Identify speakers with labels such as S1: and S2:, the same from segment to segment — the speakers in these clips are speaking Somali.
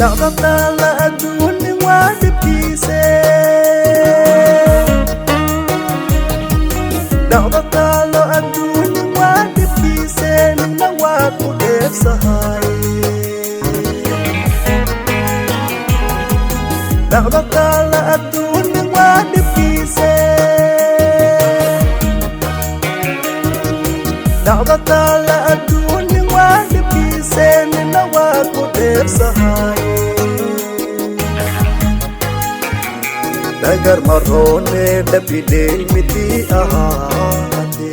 S1: dhacdada la adduunin waa dhibkiise dhacdada la adduunin waa dhibkiise nina waa ku dheefsahay dhacdada la adduunin waa dhibkiise dhacdada la adduunin waa dhibkiise nina waa ku dheefsahay nagar marone dhabidheel midii ahaate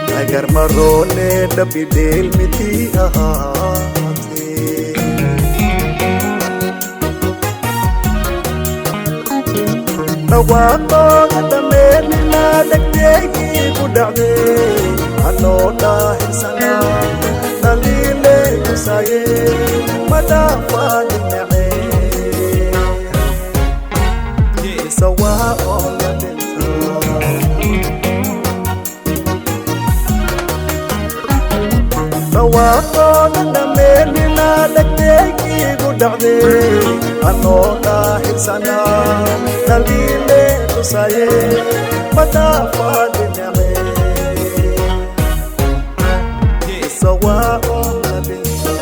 S1: nagar marone dhabidheel midii ahaate dhawaaqooda dhameenina dhegdeegii ku dhacday anoo dhaahirsanaa daliile kusaye madhaafadinace isawaa oo la dhinta dhawaaqooda dhameenina dhegdeegii ku dhacday anoo dhaahirsanaa daliile kusaye madhaafadinace isawaa oo la dhinta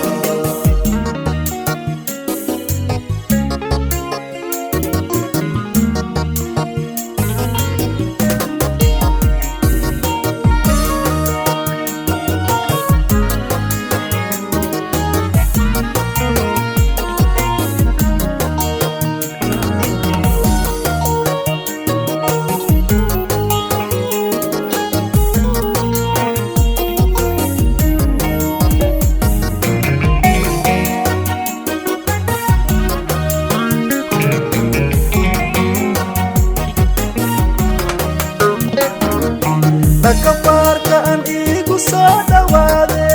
S1: kafaarkaan iigu soo dhawaade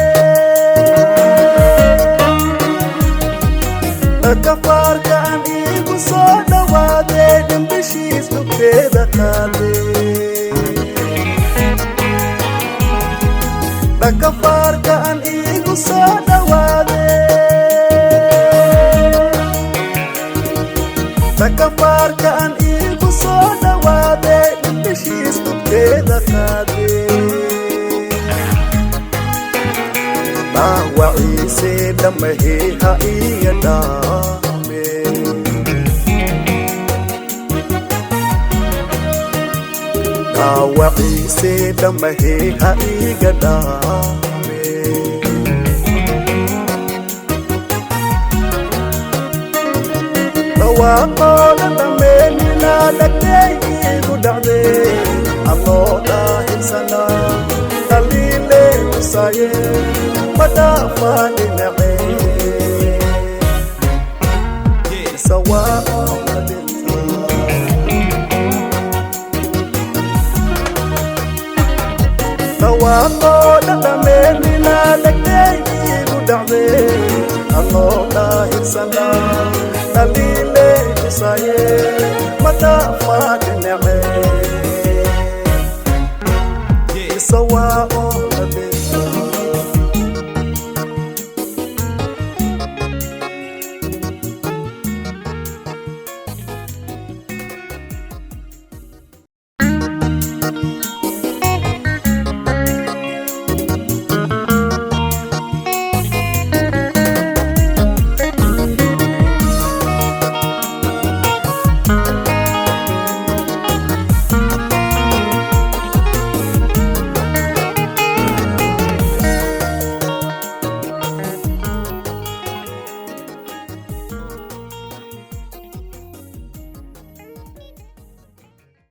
S1: kafaarkaan iigu soo dhawaade dhambishiis dhugteeda qaade kafaarkaan iigu soo dhawaade kafaarkaan iigu soo dhawaade dhambishiis dhugteeda qaade dhaawaciise dhamahee ha iga dhaame dhaawaciise dhamahee ha iga dhaame dhawaaqooda dhameenina dhagdeygii ku dhacday anoo dhaahirsanaa daliile kusaye madhaafadinace isawaa oo la dhinta dhawaaqooda dhameenina dhagdeygii ku dhacday anoo dhaahirsanaa daliile kusaye madhaafadinace